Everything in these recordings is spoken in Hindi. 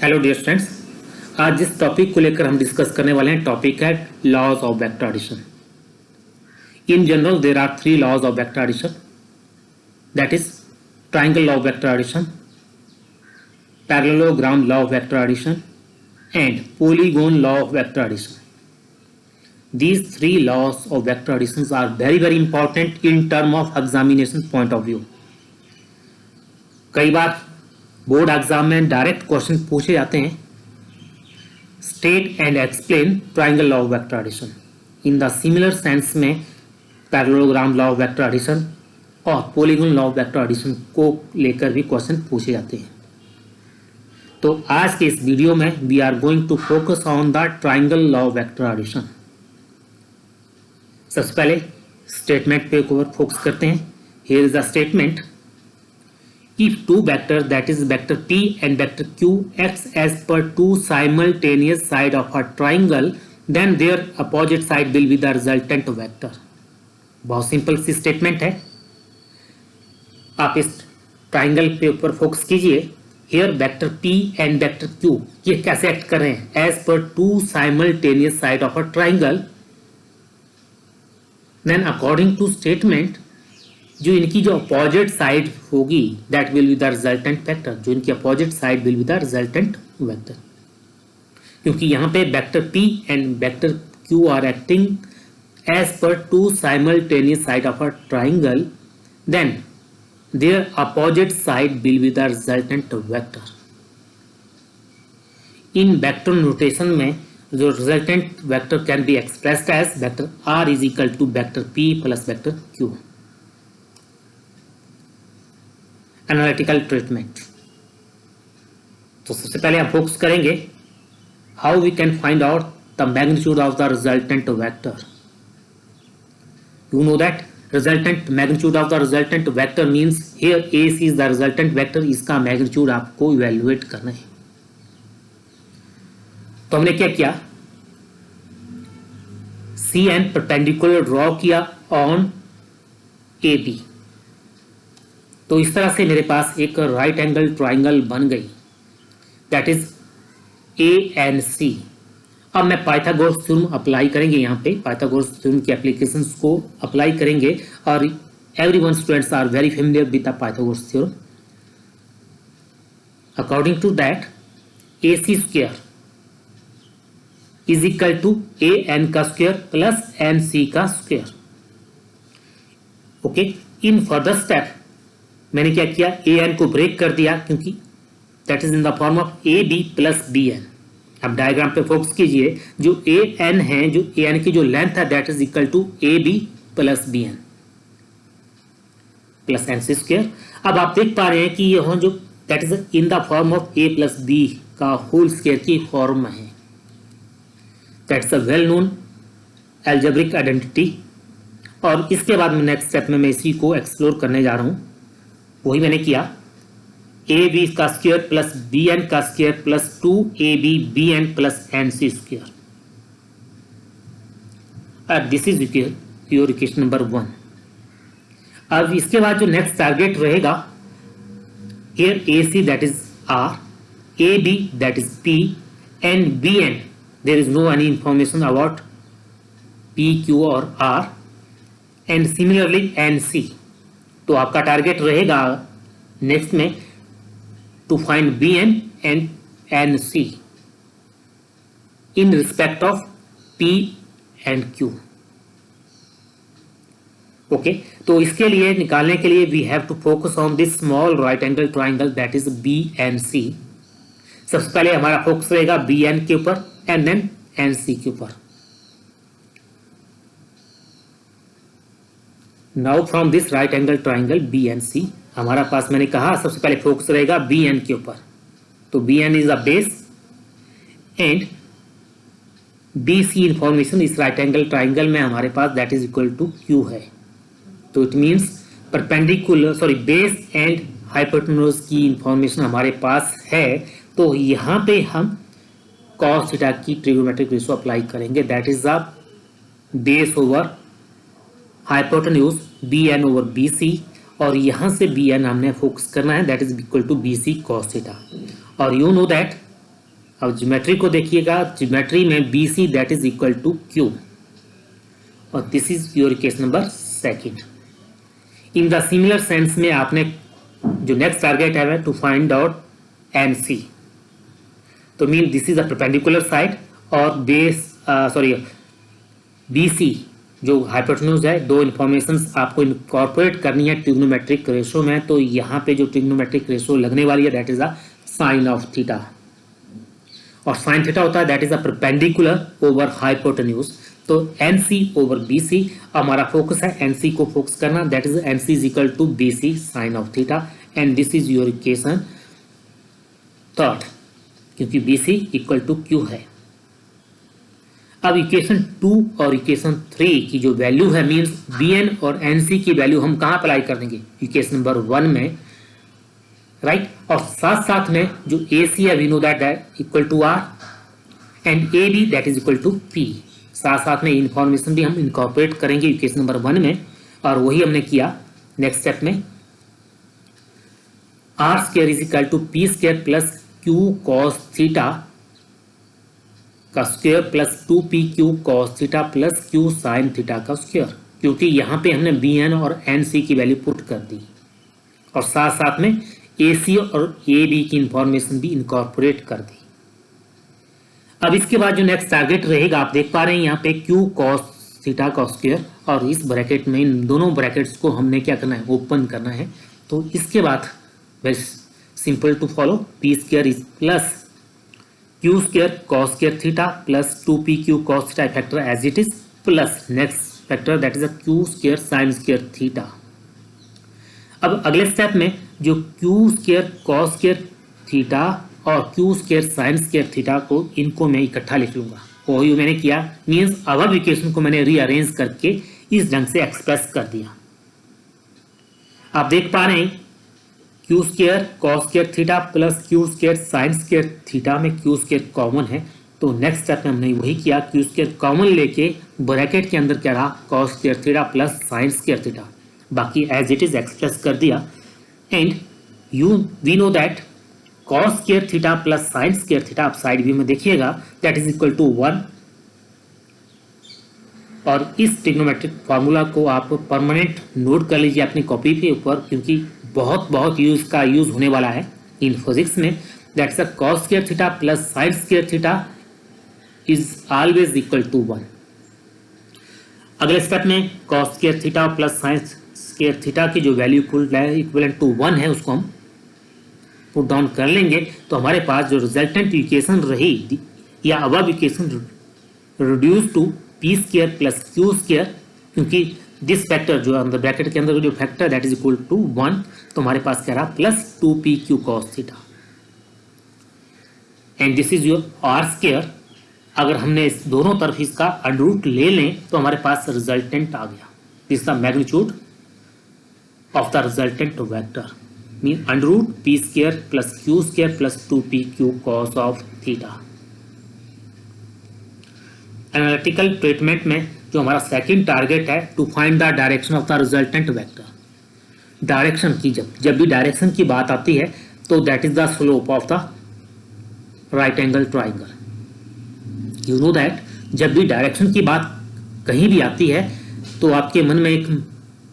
Hello dear friends. आज जिस टॉपिक को लेकर हम डिस्कस करने वाले हैं टॉपिक है laws of vector addition. In general there are three laws of vector addition, that is triangle law of vector addition, parallelogram law of vector addition and polygon law of vector addition. These three laws of vector additions are very important in term of examination point of view. कई बार बोर्ड एग्जाम में डायरेक्ट क्वेश्चन पूछे जाते हैं, state and explain triangle law of vector addition. In the similar sense में parallelogram law of vector addition और polygon law of vector addition को लेकर भी क्वेश्चन पूछे जाते हैं. तो आज के इस वीडियो में we are going to focus on the triangle law of vector addition. सबसे पहले स्टेटमेंट पे फोकस करते हैं. Here is the statement. If two vectors, that is vector P and vector Q, acts as per two simultaneous sides of a triangle, then their opposite side will be the resultant vector. बहुत सिंपल सी स्टेटमेंट है. आप इस ट्राइंगल पे ऊपर फोकस कीजिए. Here vector P and vector Q ये कैसे एक्ट कर रहे हैं? As per two simultaneous sides of a triangle, then according to statement जो इनकी जो अपोजिट साइड होगी that will be the resultant vector. जो इनकी opposite side will be the resultant vector. क्योंकि यहाँ पे vector P and vector Q are acting as per two simultaneous side of a triangle, then their opposite side will be the resultant vector. In vector notation में जो resultant vector can be expressed as vector R is equal to vector P plus vector Q. Analytical treatment. तो सबसे पहले हम फोकस करेंगे how we can find out the magnitude of the resultant vector. You know that resultant magnitude of the resultant vector means here AC is the resultant vector. इसका मैग्नीट्यूड आपको इवैल्यूएट करना है. तो हमने क्या किया, CN परपेंडिकुलर ड्रॉ किया ऑन AB. तो इस तरह से मेरे पास एक राइट एंगल ट्राइंगल बन गई, दैट इज ANC. अब मैं पाइथागोरस थ्योरम अप्लाई करेंगे. यहाँ पे पाइथागोरस थ्योरम की एप्लीकेशंस को अप्लाई करेंगे और everyone students are very familiar with the Pythagoras theorem. According to that AC square is equal to AN का स्क्वायर प्लस NC का square. Okay, in further step मैंने क्या किया, AN को ब्रेक कर दिया क्योंकि that is in the form of AB plus BN. अब डायग्राम पे फोकस कीजिए. जो AN है, जो AN की जो लेंथ है that is equal to AB plus BN plus NC square. अब आप देख पा रहे हैं कि यह जो that is in the form of A plus B का होल स्क्वायर की फॉर्म है. That's a well known algebraic identity. और इसके बाद में नेक्स्ट स्टेप में मैं इसी को एक्सप्लोर करने जा रहा हूं. वही मैंने किया, AB का स्क्वायर प्लस BN का square plus 2AB BN plus NC square. अब this is your equation number 1. अब इसके बाद जो नेक्स्ट टारगेट रहेगा, here AC that is R, AB that is P and BN there is no any information about P, Q और R एंड सिमिलरली NC. तो आपका टारगेट रहेगा नेक्स्ट में to find BN and NC in respect of P and Q. Okay, तो इसके लिए निकालने के लिए we have to focus on this small right angle triangle that is BNC. सबसे पहले हमारा फोकस रहेगा BN के ऊपर एंड देन NC के ऊपर. Now from this right angle triangle BNC हमारा पास, मैंने कहा सबसे पहले फोकस रहेगा BN के ऊपर. तो BN is a base and BC information इस राइट एंगल ट्राइंगल में हमारे पास that is equal to Q है. तो it means perpendicular base and hypotenuse की इंफॉर्मेशन हमारे पास है. तो यहाँ पे हम cos थीटा की ट्रिगोनोमेट्रिक रेशियो अप्लाई करेंगे. That is the base over hypotenuse BN over BC और यहाँ से bn हमने फोकस करना है, that is equal to bc cos theta. और यू नो दैट अब ज्योमेट्री को देखिएगा, ज्योमेट्री में B C that is equal to Q, और this is your case number second. In the similar sense में आपने जो नेक्स्ट टारगेट है to find out N C, तो mean this is a perpendicular side और बेस बी सी जो हाइपोटेन्यूज है, दो इन्फॉर्मेशंस आपको इनकॉर्पोरेट करनी है ट्रिग्नोमेट्रिक रेशो में। तो यहाँ पे जो ट्रिग्नोमेट्रिक रेशो लगने वाली है that is a sine of theta, और साइन थीटा होता है that is a perpendicular over hypotenuse. तो N C over B C, हमारा फोकस है एन सी को फोकस करना, that is N C is equal to B C sine of theta, and this is your equation third, क्योंकि B C equal to Q है। अब इक्वेशन 2 और इक्वेशन 3 की जो वैल्यू है मींस बी एन और एन सी की वैल्यू हम कहाँ अप्लाई कर देंगे, इक्वेशन नंबर 1 में, राइट। और साथ साथ में जो ए सी है we know that equal to R, and A B that is equal to P. साथ साथ में इंफॉर्मेशन भी हम इनकॉर्पोरेट करेंगे इक्वेशन नंबर 1 में, और वही हमने किया नेक्स्ट स्टेप में। R square is equal to P square plus Q cos theta का square plus 2p Q cos theta plus Q sine theta का स्क्वायर, क्योंकि यहाँ पे हमने बी एन और एन सी की वैल्यू पुट कर दी, और साथ साथ में ए सी और ए बी की इंफॉर्मेशन भी इनकॉर्पोरेट कर दी। अब इसके बाद जो नेक्स्ट टारगेट रहेगा आप देख पा रहे हैं यहाँ पे क्यू कॉस थीटा का स्क्वायर, और इस ब्रैकेट में इन दोनों ब्रैकेट्स को हमने क्या करना है, ओपन करना है। तो इसके बाद very simple to follow, p square is plus Q square cos square theta plus 2p Q cos theta factor as it is, plus next factor that is a q square sine square theta. अब अगले स्टेप में जो q square cos square theta और q square sine square theta को इनको मैं इकट्ठा लिख लूंगा, वही मैंने किया, मीन्स अब इक्वेशन को मैंने रीअरेंज करके इस ढंग से एक्सप्रेस कर दिया। आप देख पा रहे हैं Q square cos square theta plus Q square sine square theta में क्यू स्क्वायर कॉमन है, तो नेक्स्ट स्टेप में हमने वही किया, क्यू स्क्वायर कॉमन लेके ब्रैकेट के अंदर क्या रहा, cos square theta plus sine square theta, बाकी एज इट इज एक्सप्रेस कर दिया। And we know that cos square theta plus sine square theta, आप साइड व्यू में देखिएगा, दैट इज इक्वल टू 1, और इस ट्रिग्नोमेट्रिक फार्मूला को आप परमानेंट नोट कर लीजिए अपनी कॉपी के ऊपर, क्योंकि बहुत यूज होने वाला है इन फिजिक्स में। That's a cos square theta plus sine square theta is always equal to 1। अगले स्टेप में cos square theta plus sine square theta की जो वैल्यू इक्विवेलेंट टू 1 है उसको हम पुट डाउन कर लेंगे, तो हमारे पास जो रिजल्टेंट इक्वेशन रही या above equation reduce to P square plus Q square, क्योंकि दिस फैक्टर जो अंदर ब्रैकेट के अंदर जो factor that is equal to 1, तो हमारे पास क्या रहा, plus 2p Q cos theta, and this is your R square. अगर हमने इस दोनों तरफ इसका अंडर रूट ले लें तो हमारे पास रिजल्टेंट आ गया, this the magnitude of the resultant vector, mean under root P square plus Q square plus 2p Q cos of theta. Analytical treatment में जो हमारा सेकंड टारगेट है to find the direction of the resultant vector. Direction की जब भी डायरेक्शन की बात आती है तो that is the slope of the right angle triangle. You know that जब भी डायरेक्शन की बात कहीं भी आती है तो आपके मन में एक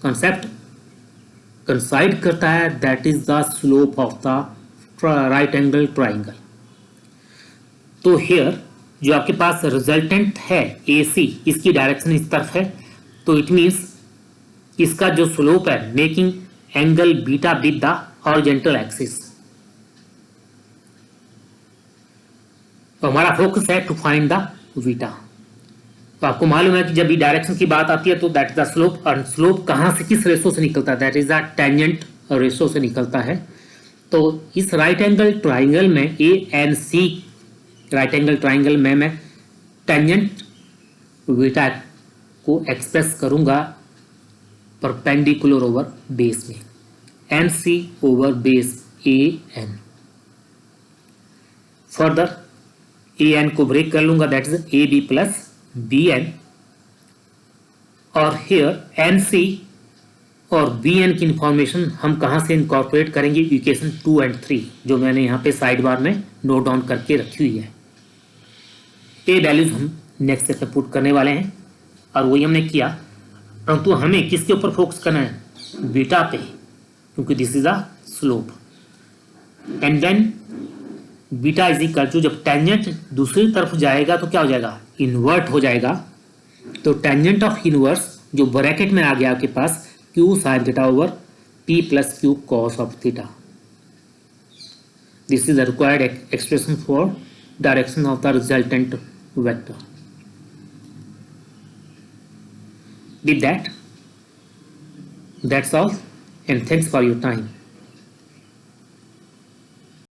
कंसेप्ट कंसाइड करता है, that is the slope of the right angle triangle. तो हियर जो आपके पास रिजल्टेंट है ए सी, इसकी डायरेक्शन इस तरफ है, तो इट मीन्स इसका जो स्लोप है making angle beta with the horizontal axis. तो हमारा फोकस है टू फाइंड द बीटा। तो आपको मालूम है कि जब भी डायरेक्शन की बात आती है तो दैट इज द स्लोप, और स्लोप कहां से किस रेशो से निकलता है, that is the tangent ratio से निकलता है। तो इस राइट एंगल ट्राइंगल में A and C right angle triangle में मैं टेंजेंट बीटा को एक्सप्रेस करूंगा परपेंडिकुलर ओवर बेस में, N C over base A N. Further A N को ब्रेक कर लूंगा, that is A B plus B N, और हियर एन सी और बी एन की इंफॉर्मेशन हम कहां से इनकॉर्पोरेट करेंगे, इक्वेशन 2 और 3 जो मैंने यहाँ पे साइड बार में नोट डाउन करके रखी हुई है। ये वैल्यूज हम नेक्स्ट स्टेप में पुट करने वाले हैं और वही हमने किया, परंतु हमें किसके ऊपर फोकस करना है, बीटा पे, क्योंकि this is a slope. And then beta is equal to, जब टेंजेंट दूसरी तरफ जाएगा तो क्या हो जाएगा, इन्वर्ट हो जाएगा। तो टेंजेंट ऑफ इनवर्स जो ब्रैकेट में आ गया आपके पास, q sine theta over p plus Q cos of theta. This is the required expression for direction of the resultant vector. With that, that's all, and thanks for your time.